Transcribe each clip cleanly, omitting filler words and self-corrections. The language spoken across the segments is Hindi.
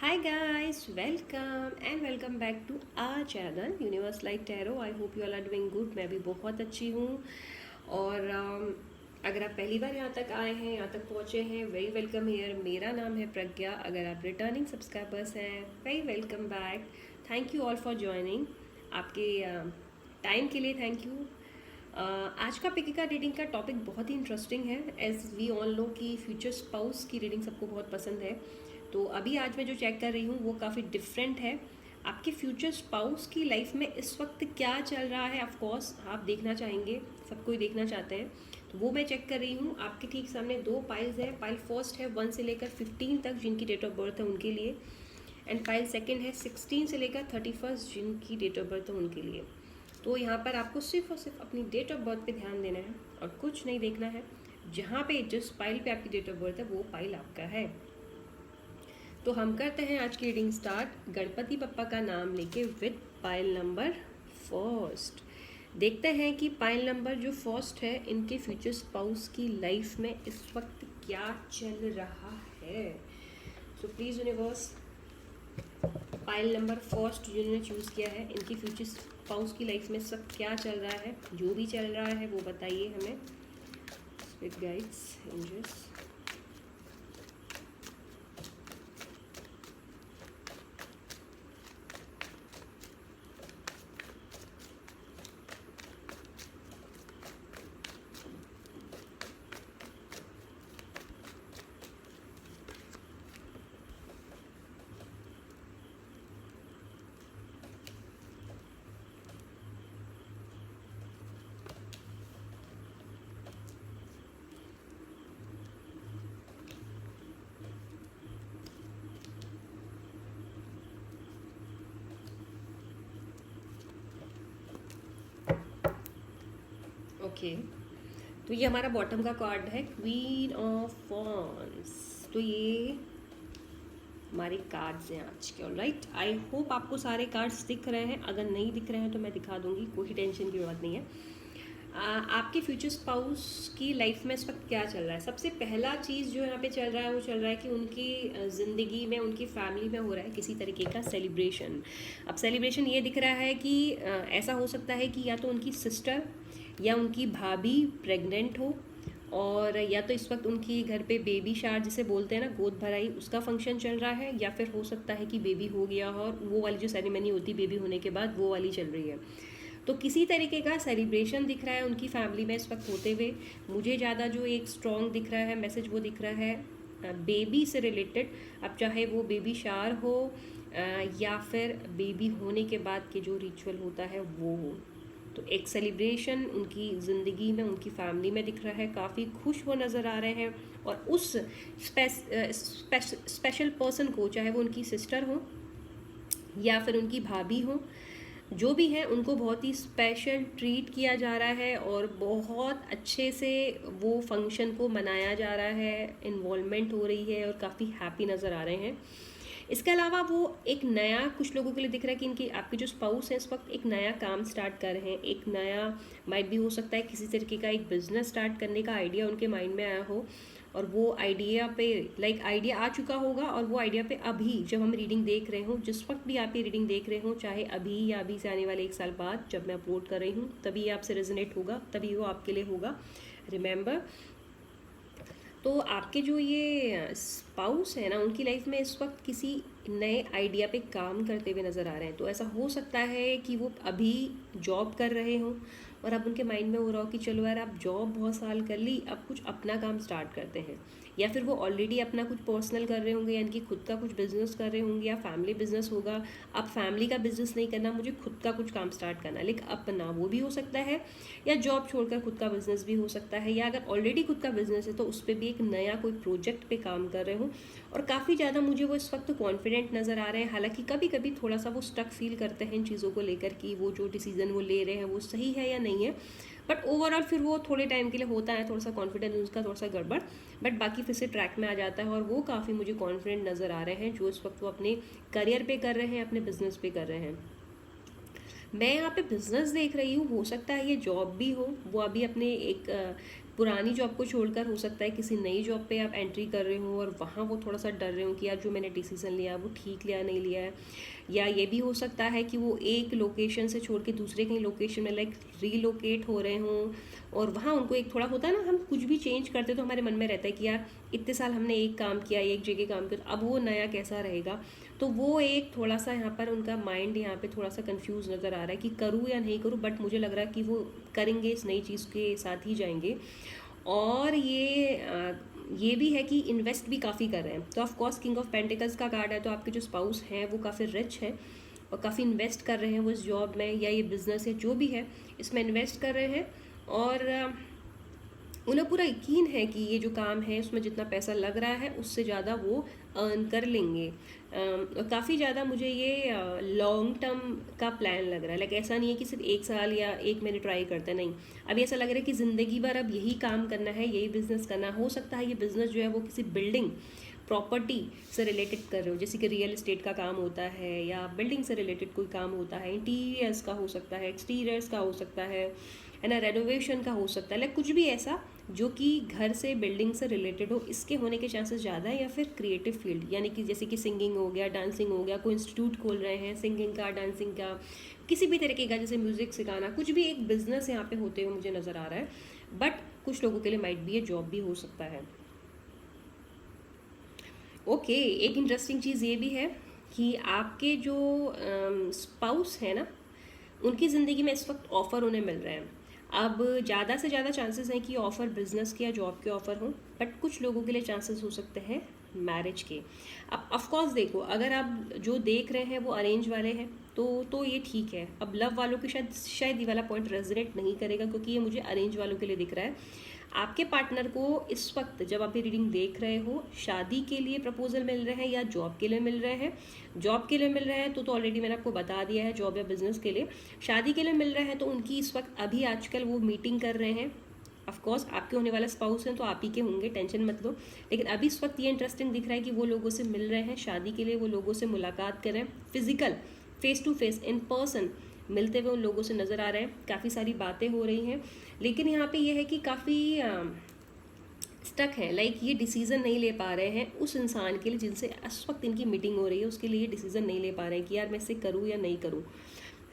Hi guys, welcome and welcome back to our channel Universe Light Tarot. I hope you all are doing good. मैं भी बहुत अच्छी हूँ और अगर आप पहली बार यहाँ तक आए हैं, यहाँ तक पहुँचे हैं, वेरी वेलकम हियर. मेरा नाम है प्रज्ञा. अगर आप रिटर्निंग सब्सक्राइबर्स हैं, very welcome back. Thank you all for joining. आपके टाइम के लिए थैंक यू. आज का पिकी का रीडिंग का टॉपिक बहुत ही इंटरेस्टिंग है. एज वी ऑल नो कि फ्यूचर स्पाउस की रीडिंग सबको बहुत पसंद है. तो अभी आज मैं जो चेक कर रही हूँ वो काफ़ी डिफरेंट है. आपके फ्यूचर स्पाउस की लाइफ में इस वक्त क्या चल रहा है, ऑफ कोर्स आप देखना चाहेंगे, सब कोई देखना चाहते हैं. तो वो मैं चेक कर रही हूँ. आपके ठीक सामने दो पाइल्स है. पाइल फर्स्ट है 1 से लेकर 15 तक जिनकी डेट ऑफ बर्थ है उनके लिए, एंड पाइल सेकेंड है 16 से लेकर 31 जिनकी डेट ऑफ बर्थ है उनके लिए. तो यहाँ पर आपको सिर्फ और सिर्फ अपनी डेट ऑफ बर्थ पे ध्यान देना है और कुछ नहीं देखना है. जहाँ पे जिस पाइल पे आपकी डेट ऑफ बर्थ है वो पाइल आपका है. तो हम करते हैं आज की रीडिंग स्टार्ट गणपति बप्पा का नाम लेके विद पाइल नंबर फर्स्ट. देखते हैं कि पाइल नंबर जो फर्स्ट है इनके फ्यूचर स्पाउस की लाइफ में इस वक्त क्या चल रहा है. So please universe, pile number first जिन्होंने चूज़ किया है इनकी फ्यूचर स्पाउस की लाइफ में सब क्या चल रहा है, जो भी चल रहा है वो बताइए हमें. Spirit guides, angels. ओके, तो ये हमारा बॉटम का कार्ड है क्वीन ऑफ वॉन्ड्स. तो ये हमारे कार्ड्स हैं आज के. ऑलराइट, आई होप आपको सारे कार्ड्स दिख रहे हैं. अगर नहीं दिख रहे हैं तो मैं दिखा दूंगी, कोई टेंशन की बात नहीं है. आपके फ्यूचर स्पाउस की लाइफ में इस वक्त क्या चल रहा है. सबसे पहला चीज़ जो यहाँ पे चल रहा है वो चल रहा है कि उनकी ज़िंदगी में, उनकी फैमिली में हो रहा है किसी तरीके का सेलिब्रेशन. अब सेलिब्रेशन ये दिख रहा है कि ऐसा हो सकता है कि या तो उनकी सिस्टर या उनकी भाभी प्रेग्नेंट हो, और या तो इस वक्त उनकी घर पे बेबी शार जिसे बोलते हैं ना, गोद भराई, उसका फंक्शन चल रहा है. या फिर हो सकता है कि बेबी हो गया हो और वो वाली जो सेरेमनी होती है बेबी होने के बाद वो वाली चल रही है. तो किसी तरीके का सेलिब्रेशन दिख रहा है उनकी फैमिली में इस वक्त होते हुए. मुझे ज़्यादा जो एक स्ट्रॉन्ग दिख रहा है मैसेज वो दिख रहा है बेबी से रिलेटेड. अब चाहे वो बेबी शार हो या फिर बेबी होने के बाद के जो रिचुअल होता है वो हो. तो एक सेलिब्रेशन उनकी ज़िंदगी में, उनकी फैमिली में दिख रहा है. काफ़ी खुश वो नज़र आ रहे हैं और उस स्पेशल पर्सन को, चाहे वो उनकी सिस्टर हो या फिर उनकी भाभी हो, जो भी है उनको बहुत ही स्पेशल ट्रीट किया जा रहा है और बहुत अच्छे से वो फंक्शन को मनाया जा रहा है. इन्वॉल्वमेंट हो रही है और काफ़ी हैप्पी नज़र आ रहे हैं. इसके अलावा वो एक नया, कुछ लोगों के लिए दिख रहा है कि इनकी, आपके जो स्पाउस है इस वक्त एक नया काम स्टार्ट कर रहे हैं. एक नया माइट भी हो सकता है किसी तरीके का एक बिजनेस स्टार्ट करने का आइडिया उनके माइंड में आया हो और वो आइडिया पे आइडिया आ चुका होगा और वो आइडिया पे अभी जब हम रीडिंग देख रहे हो, जिस वक्त भी आप ये रीडिंग देख रहे हो, चाहे अभी या अभी से आने वाले 1 साल बाद जब मैं अपलोड कर रही हूँ, तभी आपसे रेजोनेट होगा, तभी वो आपके लिए होगा. रिमेंबर, तो आपके जो ये स्पाउस है ना उनकी लाइफ में इस वक्त किसी नए आइडिया पे काम करते हुए नज़र आ रहे हैं. तो ऐसा हो सकता है कि वो अभी जॉब कर रहे हों और अब उनके माइंड में हो रहा हो कि चलो यार आप जॉब बहुत साल कर ली, अब कुछ अपना काम स्टार्ट करते हैं. या फिर वो ऑलरेडी अपना कुछ पर्सनल कर रहे होंगे, यानी कि खुद का कुछ बिजनेस कर रहे होंगे या फैमिली बिजनेस होगा. अब फैमिली का बिजनेस नहीं करना, मुझे खुद का कुछ काम स्टार्ट करना, लेकिन अपना, वो भी हो सकता है. या जॉब छोड़कर खुद का बिजनेस भी हो सकता है. या अगर ऑलरेडी खुद का बिजनेस है तो उस पर भी एक नया कोई प्रोजेक्ट पे काम कर रहे हो. और काफ़ी ज़्यादा मुझे वो इस वक्त कॉन्फिडेंट नज़र आ रहे हैं. हालांकि कभी कभी थोड़ा सा वो स्टक फील करते हैं इन चीज़ों को लेकर कि वो जो डिसीज़न वो ले रहे हैं वो सही है या नहीं है. बट ओवरऑल फिर वो थोड़े टाइम के लिए होता है थोड़ा सा कॉन्फिडेंस उसका थोड़ा सा गड़बड़, बट बाकी फिर से ट्रैक में आ जाता है और वो काफ़ी मुझे कॉन्फिडेंट नज़र आ रहे हैं जो इस वक्त वो अपने करियर पे कर रहे हैं, अपने बिजनेस पे कर रहे हैं. मैं यहाँ पे बिजनेस देख रही हूँ, हो सकता है ये जॉब भी हो. वो अभी अपने एक पुरानी जॉब को छोड़कर हो सकता है किसी नई जॉब पे आप एंट्री कर रहे हो और वहाँ वो थोड़ा सा डर रहे हो कि यार जो मैंने डिसीज़न लिया वो ठीक लिया नहीं लिया है। या ये भी हो सकता है कि वो एक लोकेशन से छोड़ के दूसरे कहीं लोकेशन में लाइक रीलोकेट हो रहे हों, और वहाँ उनको एक थोड़ा होता है ना, हम कुछ भी चेंज करते तो हमारे मन में रहता है कि यार इतने साल हमने एक काम किया, एक जगह काम किया, तो अब वो नया कैसा रहेगा। तो वो एक थोड़ा सा यहाँ पर उनका माइंड यहाँ पे थोड़ा सा कंफ्यूज नज़र आ रहा है कि करूँ या नहीं करूँ, बट मुझे लग रहा है कि वो करेंगे, इस नई चीज़ के साथ ही जाएंगे। और ये भी है कि इन्वेस्ट भी काफ़ी कर रहे हैं। तो of course king of pentacles का कार्ड है, तो आपके जो स्पाउस हैं वो काफ़ी रिच हैं और काफ़ी इन्वेस्ट कर रहे हैं वो इस जॉब में या ये बिज़नेस है जो भी है इसमें इन्वेस्ट कर रहे हैं। और उन्हें पूरा यकीन है कि ये जो काम है उसमें जितना पैसा लग रहा है उससे ज़्यादा वो अर्न कर लेंगे। और काफ़ी ज़्यादा मुझे ये लॉन्ग टर्म का प्लान लग रहा है। लाइक ऐसा नहीं है कि सिर्फ एक साल या एक महीने ट्राई करते हैं, नहीं, अभी ऐसा लग रहा है कि ज़िंदगी भर अब यही काम करना है, यही बिज़नेस करना। हो सकता है ये बिज़नेस जो है वो किसी बिल्डिंग प्रॉपर्टी से रिलेटेड कर रहे हो, जैसे कि रियल एस्टेट का काम होता है या बिल्डिंग से रिलेटेड कोई काम होता है, इंटीरियर्स का हो सकता है, एक्सटीरियर्स का हो सकता है ना, रेनोवेशन का हो सकता है, लाइक कुछ भी ऐसा जो कि घर से बिल्डिंग से रिलेटेड हो, इसके होने के चांसेस ज़्यादा है। या फिर क्रिएटिव फील्ड, यानी कि जैसे कि सिंगिंग हो गया, डांसिंग हो गया, कोई इंस्टीट्यूट खोल रहे हैं सिंगिंग का, डांसिंग का, किसी भी तरीके का, जैसे म्यूज़िक सिखाना, कुछ भी एक बिजनेस यहाँ पे होते हुए मुझे नज़र आ रहा है। बट कुछ लोगों के लिए माइट भी ये जॉब भी हो सकता है। ओके, एक इंटरेस्टिंग चीज़ ये भी है कि आपके जो स्पाउस है ना, उनकी ज़िंदगी में इस वक्त ऑफ़र उन्हें मिल रहे हैं। अब ज़्यादा से ज़्यादा चांसेस हैं कि ऑफ़र बिज़नेस के या जॉब के ऑफ़र हों, बट कुछ लोगों के लिए चांसेस हो सकते हैं मैरिज के। अब ऑफ कोर्स देखो, अगर आप जो देख रहे हैं वो अरेंज वाले हैं तो ये ठीक है। अब लव वालों के शायद ये वाला पॉइंट रेजोनेट नहीं करेगा, क्योंकि ये मुझे अरेंज वालों के लिए दिख रहा है। आपके पार्टनर को इस वक्त जब आप ये रीडिंग देख रहे हो, शादी के लिए प्रपोजल मिल रहे हैं या जॉब के लिए मिल रहे हैं। जॉब के लिए मिल रहे हैं तो ऑलरेडी मैंने आपको बता दिया है, जॉब या बिजनेस के लिए। शादी के लिए मिल रहे हैं तो उनकी इस वक्त अभी आजकल वो मीटिंग कर रहे हैं। ऑफकोर्स आपके होने वाला स्पाउस हैं तो आप ही के होंगे, टेंशन मत लो। लेकिन अभी इस वक्त ये इंटरेस्टिंग दिख रहा है कि वो लोगों से मिल रहे हैं, शादी के लिए वो लोगों से मुलाकात कर रहे हैं, physical face to face in person मिलते हुए उन लोगों से नज़र आ रहे हैं। काफ़ी सारी बातें हो रही हैं, लेकिन यहाँ पे ये है कि काफ़ी स्टक है। लाइक ये डिसीज़न नहीं ले पा रहे हैं उस इंसान के लिए जिनसे इस वक्त इनकी मीटिंग हो रही है, उसके लिए ये डिसीज़न नहीं ले पा रहे हैं कि यार मैं इसे करूँ या नहीं करूँ,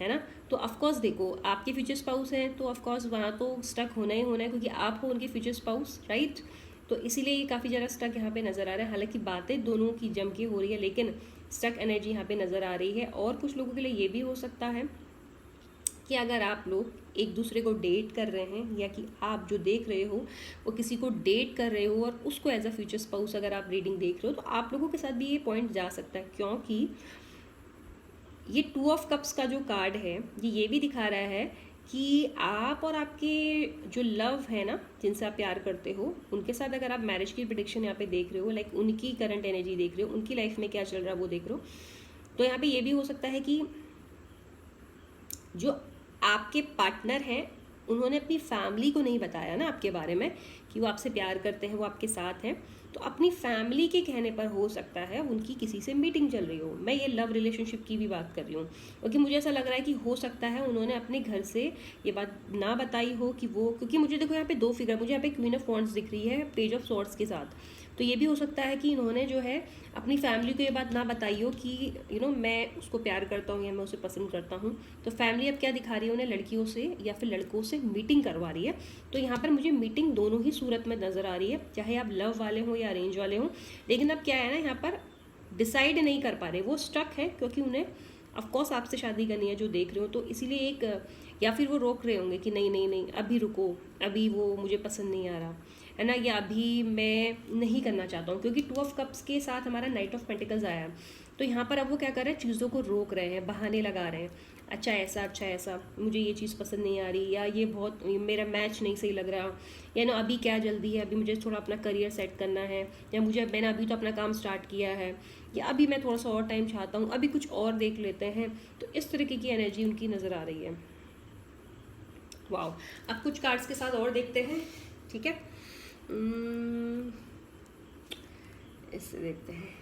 है ना। तो ऑफकोर्स देखो, आपके फ्यूचर स्पाउस हैं तो ऑफकोर्स वहाँ तो स्टक होना ही होना है, क्योंकि आप हो उनके फ्यूचर स्पाउस, राइट। तो इसीलिए ये काफ़ी ज़्यादा स्टक यहाँ पे नज़र आ रहा है। हालांकि बातें दोनों की जम के हो रही है, लेकिन स्टक एनर्जी यहाँ पे नज़र आ रही है। और कुछ लोगों के लिए ये भी हो सकता है कि अगर आप लोग एक दूसरे को डेट कर रहे हैं, या कि आप जो देख रहे हो वो किसी को डेट कर रहे हो और उसको एज अ फ्यूचर स्पाउस अगर आप रीडिंग देख रहे हो, तो आप लोगों के साथ भी ये पॉइंट जा सकता है। क्योंकि ये 2 ऑफ कप्स का जो कार्ड है ये भी दिखा रहा है कि आप और आपके जो लव है ना, जिनसे आप प्यार करते हो, उनके साथ अगर आप मैरिज की प्रेडिक्शन यहाँ पे देख रहे हो, लाइक उनकी करंट एनर्जी देख रहे हो, उनकी लाइफ में क्या चल रहा है वो देख रहे हो, तो यहाँ पे ये भी हो सकता है कि जो आपके पार्टनर हैं उन्होंने अपनी फैमिली को नहीं बताया ना आपके बारे में कि वो आपसे प्यार करते हैं, वो आपके साथ हैं। तो अपनी फैमिली के कहने पर हो सकता है उनकी किसी से मीटिंग चल रही हो। मैं ये लव रिलेशनशिप की भी बात कर रही हूँ, क्योंकि मुझे ऐसा लग रहा है कि हो सकता है उन्होंने अपने घर से ये बात ना बताई हो कि वो, क्योंकि मुझे देखो यहाँ पे 2 फिगर, मुझे यहाँ पे क्वीन ऑफ वॉन्ड्स दिख रही है पेज ऑफ सॉर्ड्स के साथ। तो ये भी हो सकता है कि इन्होंने जो है अपनी फैमिली को ये बात ना बताई हो कि मैं उसको प्यार करता हूँ या मैं उसे पसंद करता हूँ। तो फैमिली अब क्या दिखा रही है उन्हें, लड़कियों से या फिर लड़कों से मीटिंग करवा रही है। तो यहाँ पर मुझे मीटिंग दोनों ही सूरत में नज़र आ रही है, चाहे आप लव वाले हों या अरेंज वाले हों। लेकिन अब क्या है ना, यहाँ पर डिसाइड नहीं कर पा रहे, वो स्टक है, क्योंकि उन्हें ऑफकोर्स आपसे शादी करनी है जो देख रहे हो। तो इसीलिए एक, या फिर वो रोक रहे होंगे कि नहीं नहीं नहीं अभी रुको, अभी वो मुझे पसंद नहीं आ रहा है ना, या अभी मैं नहीं करना चाहता हूँ, क्योंकि 2 ऑफ कप्स के साथ हमारा नाइट ऑफ पेंटिकल्स आया है। तो यहाँ पर अब वो क्या कर रहे हैं, चीज़ों को रोक रहे हैं, बहाने लगा रहे हैं। अच्छा ऐसा मुझे ये चीज़ पसंद नहीं आ रही, या ये बहुत मेरा मैच नहीं सही लग रहा, या ना अभी क्या जल्दी है, अभी मुझे थोड़ा अपना करियर सेट करना है, या मैंने अभी तो अपना काम स्टार्ट किया है, या अभी मैं थोड़ा सा और टाइम चाहता हूँ, अभी कुछ और देख लेते हैं। तो इस तरीके की एनर्जी उनकी नज़र आ रही है। वाओ, अब कुछ कार्ड्स के साथ और देखते हैं, ठीक है। इससे देखते हैं।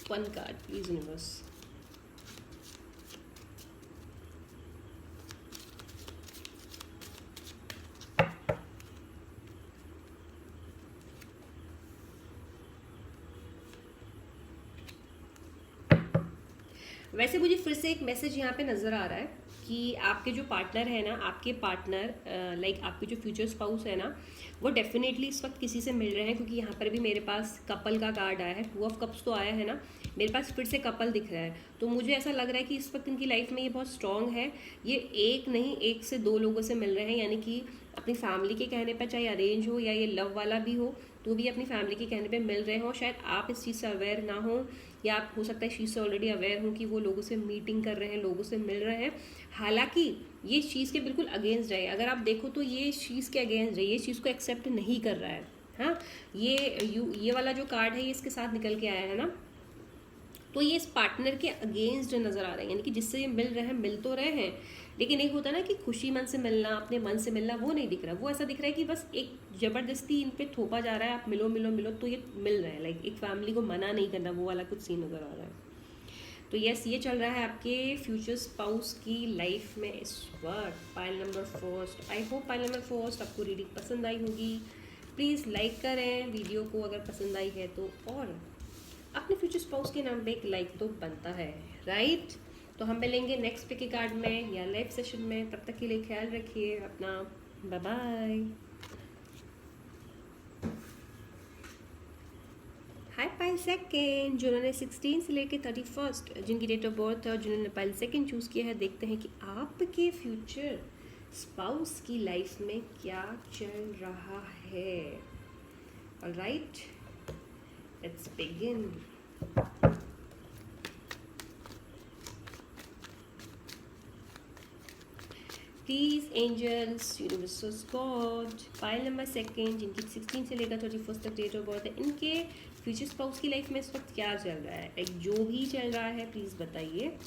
Fun card please universe. वैसे मुझे फिर से एक मैसेज यहाँ पे नज़र आ रहा है कि आपके जो पार्टनर है ना, आपके पार्टनर लाइक आपके जो फ्यूचर स्पाउस है ना, वो डेफिनेटली इस वक्त किसी से मिल रहे हैं, क्योंकि यहाँ पर भी मेरे पास कपल का कार्ड आया है, 2 ऑफ कप्स तो आया है ना, मेरे पास फिर से कपल दिख रहा है। तो मुझे ऐसा लग रहा है कि इस वक्त इनकी लाइफ में ये बहुत स्ट्रांग है। ये एक नहीं, 1 से 2 लोगों से मिल रहे हैं, यानी कि अपनी फैमिली के कहने पर, चाहे अरेंज हो या ये लव वाला भी हो, तो भी अपनी फैमिली के कहने पे मिल रहे हो। शायद आप इस चीज़ से अवेयर ना हो, या आप हो सकता है इस चीज़ से ऑलरेडी अवेयर हो कि वो लोगों से मीटिंग कर रहे हैं, लोगों से मिल रहे हैं। हालांकि ये इस चीज़ के बिल्कुल अगेंस्ट है, अगर आप देखो तो ये इस चीज़ के अगेंस्ट है, ये इस चीज़ को एक्सेप्ट नहीं कर रहा है। हाँ, ये वाला जो कार्ड है ये इसके साथ निकल के आया है ना, तो ये इस पार्टनर के अगेंस्ट नज़र आ रहा है, यानी कि जिससे ये मिल रहे हैं, मिल तो रहे हैं, लेकिन एक होता है ना कि खुशी मन से मिलना, अपने मन से मिलना, वो नहीं दिख रहा। वो ऐसा दिख रहा है कि बस एक ज़बरदस्ती इन पे थोपा जा रहा है, आप मिलो मिलो मिलो, तो ये मिल रहा है, लाइक एक फैमिली को मना नहीं करना, वो वाला कुछ सीन नज़र आ रहा है। तो यस, ये चल रहा है आपके फ्यूचर स्पाउस की लाइफ में इस वक्त। Pile number first, I hope pile number first आपको रीडिंग पसंद आई होगी। प्लीज़ लाइक करें वीडियो को अगर पसंद आई है तो, और अपने फ्यूचर स्पाउस के नाम पे एक लाइक तो बनता है, राइट। तो हम मिलेंगे नेक्स्ट पे के कार्ड में या लाइव सेशन में, तब तक के लिए ख्याल रखिए अपना, बाय बाय। हाय पाइल सेकेंड, जिन्होंने 16 से लेकर 31 जिनकी डेट ऑफ बर्थ है और जिन्होंने पाइल सेकेंड चूज़ किया है, देखते हैं कि आपके फ्यूचर स्पाउस की लाइफ में क्या चल रहा है। Alright, let's begin. Please angels, universe, god, pile number second जिनकी 16 से लेकर 31 तक डेट ऑफ बर्थ है, इनके फ्यूचर स्पाउस की लाइफ में इस वक्त क्या चल रहा है, लाइक जो भी चल रहा है प्लीज़ बताइए।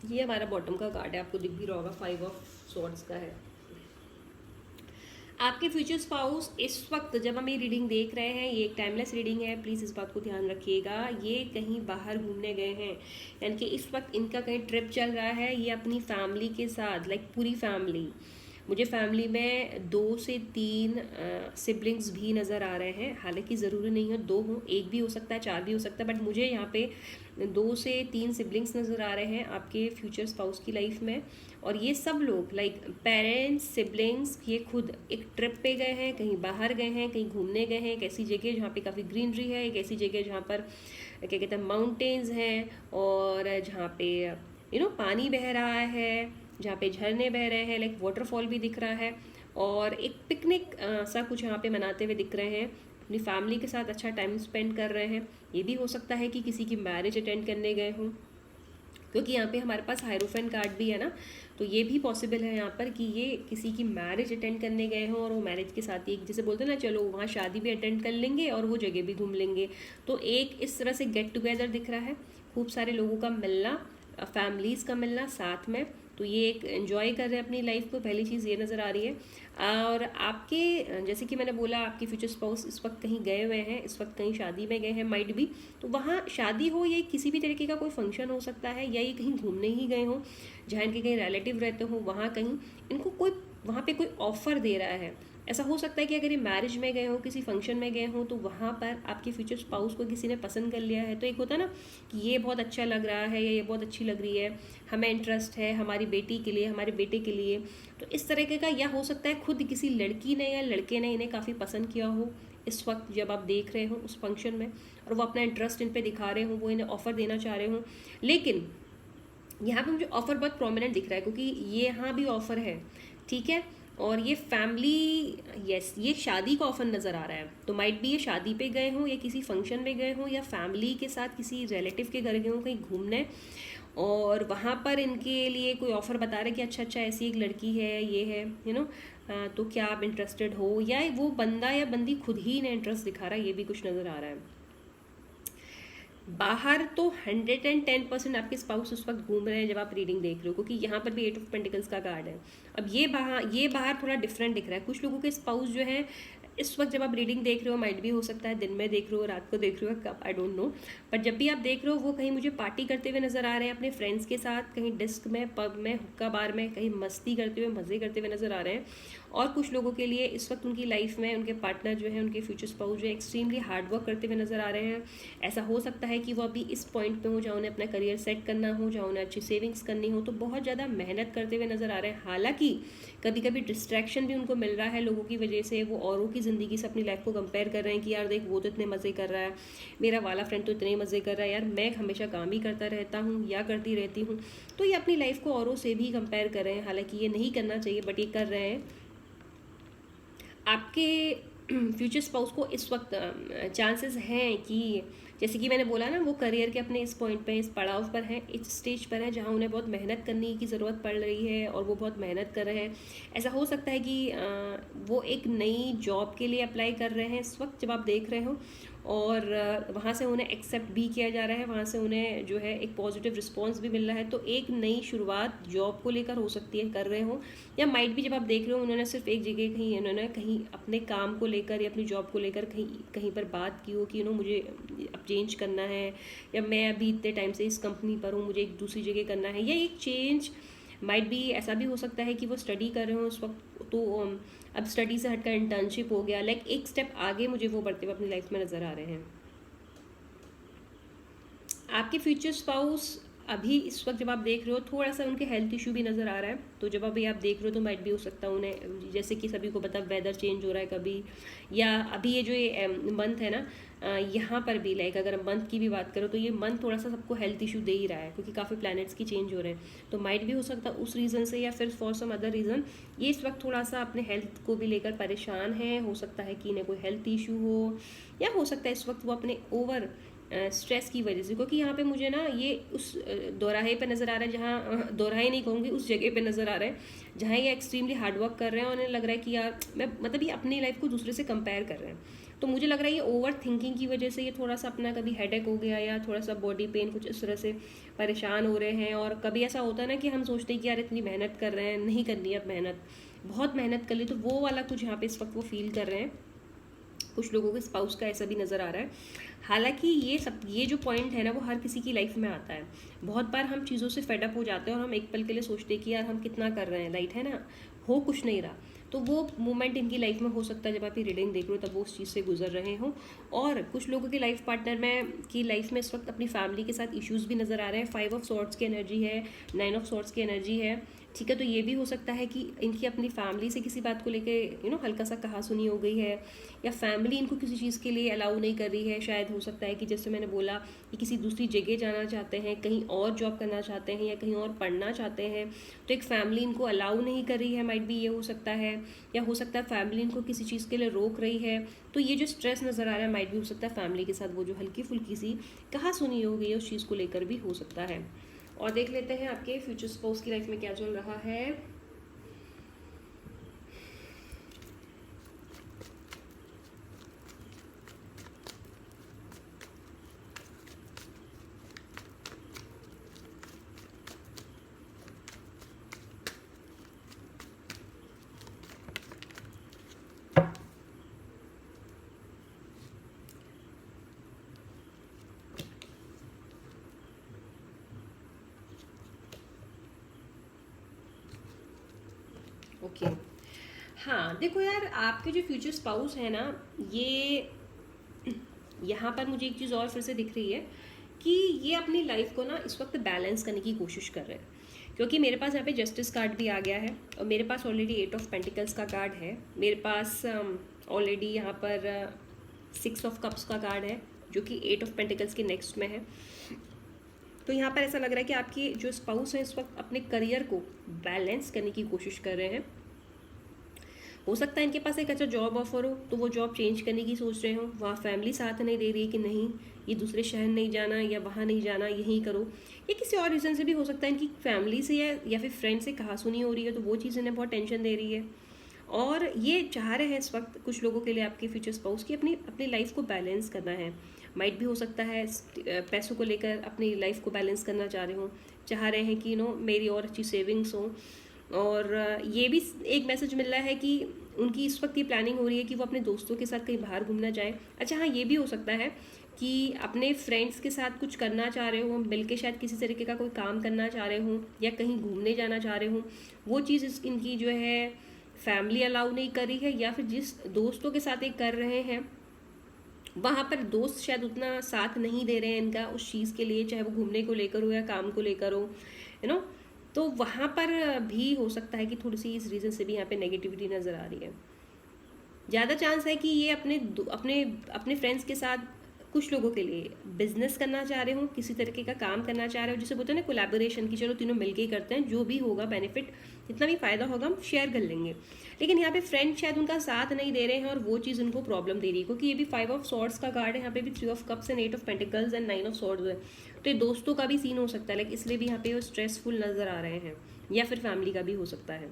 ये हमारा बॉटम का कार्ड है, आपको दिख भी रहा होगा, 5 ऑफ सॉर्ड्स का है। आपके फ्यूचर स्पाउस इस वक्त जब हम ये रीडिंग देख रहे हैं, ये एक टाइमलेस रीडिंग है, प्लीज़ इस बात को ध्यान रखिएगा। ये कहीं बाहर घूमने गए हैं, यानी कि इस वक्त इनका कहीं ट्रिप चल रहा है, ये अपनी फैमिली के साथ, लाइक पूरी फैमिली। मुझे फैमिली में 2 से 3 सिबलिंग्स भी नज़र आ रहे हैं, हालांकि ज़रूरी नहीं हो 2 हों, 1 भी हो सकता है, 4 भी हो सकता है, बट मुझे यहाँ पे 2 से 3 सिबलिंग्स नज़र आ रहे हैं आपके फ्यूचर स्पाउस की लाइफ में। और ये सब लोग लाइक पेरेंट्स, सिबलिंग्स, ये खुद एक ट्रिप पे गए हैं, कहीं बाहर गए हैं, कहीं घूमने गए हैं, एक ऐसी जगह जहाँ पे काफ़ी ग्रीनरी है, एक ऐसी जगह जहाँ पर क्या कहते हैं माउंटेन्स हैं, और जहाँ पे पानी बह रहा है, जहाँ पे झरने बह रहे हैं, लाइक वाटरफॉल भी दिख रहा है, और एक पिकनिक सा कुछ यहाँ पे मनाते हुए दिख रहे हैं, अपनी फैमिली के साथ अच्छा टाइम स्पेंड कर रहे हैं। ये भी हो सकता है कि किसी की मैरिज अटेंड करने गए हों, क्योंकि यहाँ पे हमारे पास हायरोफेंट कार्ड भी है ना, तो ये भी पॉसिबल है यहाँ पर कि ये किसी की मैरिज अटेंड करने गए हों, और वो मैरिज के साथ ही जैसे बोलते हैं ना, चलो वहाँ शादी भी अटेंड कर लेंगे और वो जगह भी घूम लेंगे। तो एक इस तरह से गेट टुगेदर दिख रहा है, खूब सारे लोगों का मिलना, फैमिलीज़ का मिलना साथ में, तो ये एक एंजॉय कर रहे हैं अपनी लाइफ को, पहली चीज़ ये नज़र आ रही है। और आपके जैसे कि मैंने बोला, आपके फ्यूचर स्पाउस इस वक्त कहीं गए हुए हैं, इस वक्त कहीं शादी में गए हैं, माइट भी, तो वहाँ शादी हो या किसी भी तरीके का कोई फंक्शन हो सकता है, या ये कहीं घूमने ही गए हों, जहाँ इनके कहीं रिलेटिव रहते हो, वहाँ कहीं इनको कोई वहाँ पे कोई ऑफ़र दे रहा है। ऐसा हो सकता है कि अगर ये मैरिज में गए हो, किसी फंक्शन में गए हो, तो वहाँ पर आपके फ्यूचर स्पाउस को किसी ने पसंद कर लिया है। तो एक होता है ना कि ये बहुत अच्छा लग रहा है, या ये बहुत अच्छी लग रही है, हमें इंटरेस्ट है हमारी बेटी के लिए, हमारे बेटे के लिए, तो इस तरीके का। या हो सकता है खुद किसी लड़की ने या लड़के ने इन्हें काफ़ी पसंद किया हो इस वक्त जब आप देख रहे हो उस फंक्शन में, और वो अपना इंटरेस्ट इन पर दिखा रहे हो, वो इन्हें ऑफ़र देना चाह रहे हो। लेकिन यहाँ पे मुझे ऑफ़र बहुत प्रोमिनेंट दिख रहा है, क्योंकि ये यहाँ भी ऑफ़र है, ठीक है। और ये फैमिली, यस, ये शादी का ऑफर नज़र आ रहा है, तो माइट भी ये शादी पे गए हों, या किसी फंक्शन में गए हों, या फैमिली के साथ किसी रिलेटिव के घर गए हों कहीं घूमने, और वहाँ पर इनके लिए कोई ऑफ़र बता रहे कि अच्छा अच्छा ऐसी एक लड़की है, ये है, तो क्या आप इंटरेस्टेड हो, या वो बंदा या बंदी खुद ही इन्हें इंटरेस्ट दिखा रहा है, ये भी कुछ नज़र आ रहा है। बाहर तो 110% आपके स्पाउस उस वक्त घूम रहे हैं जब आप रीडिंग देख रहे हो, क्योंकि यहाँ पर भी 8 ऑफ पेंटिकल्स का कार्ड है। अब ये बाहर थोड़ा डिफरेंट दिख रहा है। कुछ लोगों के स्पाउस जो है इस वक्त जब आप रीडिंग देख रहे हो, माइट भी हो सकता है दिन में देख रहे हो, रात को देख रहे हो, कब आई डोंट नो, पर जब भी आप देख रहे हो वो कहीं मुझे पार्टी करते हुए नज़र आ रहे हैं अपने फ्रेंड्स के साथ, कहीं डिस्क में, पब में, हुक्का बार में, कहीं मस्ती करते हुए, मज़े करते हुए नज़र आ रहे हैं। और कुछ लोगों के लिए इस वक्त उनकी लाइफ में उनके पार्टनर जो है, उनके फ्यूचर स्पाउस जो है, एक्सट्रीमली हार्ड वर्क करते हुए नज़र आ रहे हैं। ऐसा हो सकता है कि वो अभी इस पॉइंट पे हो जहाँ उन्हें अपना करियर सेट करना हो, जहाँ उन्हें अच्छी सेविंग्स करनी हो, तो बहुत ज़्यादा मेहनत करते हुए नज़र आ रहे हैं। हालांकि कभी कभी डिस्ट्रैक्शन भी उनको मिल रहा है लोगों की वजह से। वो औरों की ज़िंदगी से अपनी लाइफ को कंपेयर कर रहे हैं कि यार देख वो तो इतने मज़े कर रहा है, मेरा वाला फ्रेंड तो इतने मज़े कर रहा है, यार मैं हमेशा काम ही करता रहता हूँ या करती रहती हूँ। तो ये अपनी लाइफ को औरों से भी कंपेयर कर रहे हैं, हालांकि ये नहीं करना चाहिए बट ये कर रहे हैं। आपके फ्यूचर स्पाउस को इस वक्त चांसेस हैं कि, जैसे कि मैंने बोला ना, वो करियर के अपने इस पॉइंट पे, इस पड़ाव पर हैं, इस स्टेज पर हैं जहाँ उन्हें बहुत मेहनत करने की ज़रूरत पड़ रही है और वो बहुत मेहनत कर रहे हैं। ऐसा हो सकता है कि वो एक नई जॉब के लिए अप्लाई कर रहे हैं इस वक्त जब आप देख रहे हो, और वहाँ से उन्हें एक्सेप्ट भी किया जा रहा है, वहाँ से उन्हें जो है एक पॉजिटिव रिस्पॉन्स भी मिल रहा है। तो एक नई शुरुआत जॉब को लेकर हो सकती है, कर रहे हो, या माइट भी जब आप देख रहे हो उन्होंने सिर्फ एक जगह कहीं, उन्होंने कहीं अपने काम को लेकर या अपनी जॉब को लेकर कहीं कहीं पर बात की हो कि मुझे अब चेंज करना है, या मैं अभी इतने टाइम से इस कंपनी पर हूँ, मुझे एक दूसरी जगह करना है, या एक चेंज माइट भी। ऐसा भी हो सकता है कि वो स्टडी कर रहे हो उस वक्त, तो अब स्टडी से हटकर इंटर्नशिप हो गया, लाइक एक स्टेप आगे मुझे वो बढ़ते हुए अपनी लाइफ में नज़र आ रहे हैं। आपके फ्यूचर स्पाउस अभी इस वक्त जब आप देख रहे हो, थोड़ा सा उनके हेल्थ इशू भी नज़र आ रहा है। तो जब अभी आप देख रहे हो तो माइट भी हो सकता है उन्हें, जैसे कि सभी को पता, वेदर चेंज हो रहा है कभी, या अभी ये जो ये मंथ है ना, यहाँ पर भी लाइक अगर हम मंथ की भी बात करो तो ये मंथ थोड़ा सा सबको हेल्थ इशू दे ही रहा है, क्योंकि काफ़ी प्लैनेट्स की चेंज हो रहे हैं। तो माइट भी हो सकता है उस रीज़न से, या फिर फॉर सम अदर रीज़न ये इस वक्त थोड़ा सा अपने हेल्थ को भी लेकर परेशान है। हो सकता है कि इन्हें कोई हेल्थ इशू हो, या हो सकता है इस वक्त वो अपने ओवर स्ट्रेस की वजह से, क्योंकि यहाँ पे मुझे ना ये उस दोराहे पे नज़र आ रहा है, जहाँ दोराहे नहीं कहूँगी, उस जगह पे नज़र आ रहा है जहाँ ये एक्सट्रीमली हार्डवर्क कर रहे हैं और उन्हें लग रहा है कि यार मैं, मतलब ये अपनी लाइफ को दूसरे से कंपेयर कर रहे हैं। तो मुझे लग रहा है ये ओवर थिंकिंग की वजह से ये थोड़ा सा अपना कभी हेडेक हो गया, या थोड़ा सा बॉडी पेन, कुछ इस तरह से परेशान हो रहे हैं। और कभी ऐसा होता है ना कि हम सोचते हैं कि यार इतनी मेहनत कर रहे हैं, नहीं करनी अब मेहनत, बहुत मेहनत कर ली, तो वो वाला कुछ यहाँ पे इस वक्त वो फील कर रहे हैं। कुछ लोगों के स्पाउस का ऐसा भी नज़र आ रहा है। हालांकि ये जो पॉइंट है ना, वो हर किसी की लाइफ में आता है। बहुत बार हम चीज़ों से फेडअप हो जाते हैं और हम एक पल के लिए सोचते हैं कि यार हम कितना कर रहे हैं, राइट है ना, हो कुछ नहीं रहा। तो वो मोमेंट इनकी लाइफ में हो सकता है जब आप ये रीडिंग देख रहे हो तब वो उस चीज़ से गुजर रहे हो। और कुछ लोगों के लाइफ पार्टनर में की लाइफ में इस वक्त अपनी फैमिली के साथ इश्यूज़ भी नज़र आ रहे हैं। 5 ऑफ सॉर्ड्स की एनर्जी है, 9 ऑफ सॉर्ड्स की एनर्जी है, ठीक है। तो ये भी हो सकता है कि इनकी अपनी फैमिली से किसी बात को लेके हल्का सा कहा सुनी हो गई है, या फैमिली इनको किसी चीज़ के लिए अलाउ नहीं कर रही है। शायद हो सकता है कि जैसे मैंने बोला कि किसी दूसरी जगह जाना चाहते हैं, कहीं और जॉब करना चाहते हैं, या कहीं और पढ़ना चाहते हैं, तो एक फैमिली इनको अलाउ नहीं कर रही है, माइट भी ये हो सकता है। या हो सकता है फैमिली इनको किसी चीज़ के लिए रोक रही है। तो ये जो स्ट्रेस नज़र आ रहा है, माइट भी हो सकता है फैमिली के साथ वो जो हल्की फुल्की सी कहा सुनी हो गई है उस चीज़ को लेकर भी हो सकता है। और देख लेते हैं आपके फ्यूचर स्पाउस की लाइफ में क्या चल रहा है। ओके हाँ, देखो यार, आपके जो फ्यूचर स्पाउस है ना, ये यहाँ पर मुझे एक चीज़ और फिर से दिख रही है कि ये अपनी लाइफ को ना इस वक्त बैलेंस करने की कोशिश कर रहे हैं। क्योंकि मेरे पास यहाँ पे जस्टिस कार्ड भी आ गया है, और मेरे पास ऑलरेडी 8 ऑफ पेंटिकल्स का कार्ड है, मेरे पास ऑलरेडी यहाँ पर 6 ऑफ कप्स का कार्ड है, जो कि 8 ऑफ पेंटिकल्स के नेक्स्ट में है। तो यहाँ पर ऐसा लग रहा है कि आपकी जो स्पाउस है इस वक्त अपने करियर को बैलेंस करने की कोशिश कर रहे हैं। हो सकता है इनके पास एक अच्छा जॉब ऑफर हो, तो वो जॉब चेंज करने की सोच रहे हो, वहाँ फैमिली साथ नहीं दे रही है कि नहीं ये दूसरे शहर नहीं जाना या वहाँ नहीं जाना, यहीं करो, या किसी और रीज़न से भी हो सकता है इनकी फैमिली से या फिर फ्रेंड से कहासुनी हो रही है, तो वो चीज़ इन्हें बहुत टेंशन दे रही है। और ये चाह रहे हैं इस वक्त कुछ लोगों के लिए आपके फ्यूचर स्पाउस की अपनी अपनी लाइफ को बैलेंस करना है। माइट भी हो सकता है पैसों को लेकर अपनी लाइफ को बैलेंस करना चाह रहे हो, चाह रहे हैं कि मेरी और अच्छी सेविंग्स हो। और ये भी एक मैसेज मिल रहा है कि उनकी इस वक्त ये प्लानिंग हो रही है कि वो अपने दोस्तों के साथ कहीं बाहर घूमना जाए। अच्छा हाँ, ये भी हो सकता है कि अपने फ्रेंड्स के साथ कुछ करना चाह रहे हो, मिल के शायद किसी तरीके का कोई काम करना चाह रहे हो या कहीं घूमने जाना चाह रहे हो। वो चीज़ इनकी जो है फैमिली अलाउ नहीं कर रही है, या फिर जिस दोस्तों के साथ ये कर रहे हैं वहाँ पर दोस्त शायद उतना साथ नहीं दे रहे हैं इनका उस चीज़ के लिए, चाहे वो घूमने को लेकर हो या काम को लेकर हो, तो वहाँ पर भी हो सकता है कि थोड़ी सी इस रीज़न से भी यहाँ पे नेगेटिविटी नज़र आ रही है। ज़्यादा चांस है कि ये अपने अपने अपने फ्रेंड्स के साथ कुछ लोगों के लिए बिजनेस करना चाह रहे हो, किसी तरीके का काम करना चाह रहे हो, जिसे बोलते हैं ना कोलैबोरेशन, की चलो तीनों मिलके ही करते हैं, जो भी होगा बेनिफिट, जितना भी फ़ायदा होगा हम शेयर कर लेंगे। लेकिन यहाँ पे फ्रेंड शायद उनका साथ नहीं दे रहे हैं और वो चीज़ उनको प्रॉब्लम दे रही है, क्योंकि ये भी 5 ऑफ सॉर्ड्स का कार्ड है, यहाँ पे भी 3 of cups and 8 of pentacles and 9 of swords है। तो ये दोस्तों का भी सीन हो सकता है, लाइक इसलिए भी यहाँ पे वो स्ट्रेसफुल नज़र आ रहे हैं, या फिर फैमिली का भी हो सकता है।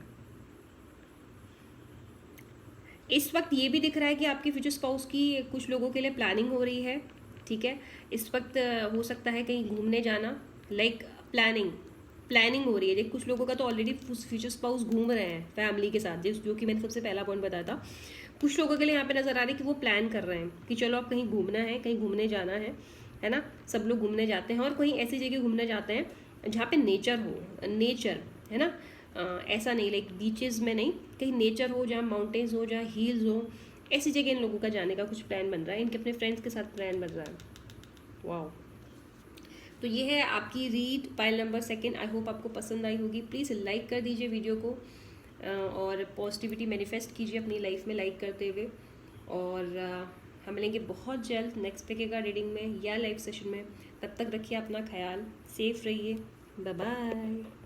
इस वक्त ये भी दिख रहा है कि आपके फ्यूचर स्पाउस की कुछ लोगों के लिए प्लानिंग हो रही है, ठीक है। इस वक्त हो सकता है कहीं घूमने जाना, लाइक प्लानिंग हो रही है। कुछ लोगों का तो ऑलरेडी फ्यूचर स्पाउस घूम रहे हैं फैमिली के साथ, जो कि मैंने सबसे पहला पॉइंट बताया था। कुछ लोगों के लिए यहाँ पे नज़र आ रहा है कि वो प्लान कर रहे हैं कि चलो अब कहीं घूमना है, कहीं घूमने जाना है ना। सब लोग घूमने जाते हैं और कहीं ऐसी जगह घूमने जाते हैं जहाँ पे नेचर हो, नेचर है ना, ऐसा नहीं लाइक बीचेस में नहीं, कहीं नेचर हो, जहाँ माउंटेन्स हो, जहाँ हिल्स हो, ऐसी जगह इन लोगों का जाने का कुछ प्लान बन रहा है, इनके अपने फ्रेंड्स के साथ प्लान बन रहा है। वाह। तो ये है आपकी read pile number 2। I hope आपको पसंद आई होगी। प्लीज़ लाइक कर दीजिए वीडियो को और पॉजिटिविटी मैनिफेस्ट कीजिए अपनी लाइफ में लाइक करते हुए। और हम मिलेंगे बहुत जल्द नेक्स्ट वीक का रीडिंग में या लाइव सेशन में। तब तक रखिए अपना ख्याल, सेफ रहिए, बाय बाय।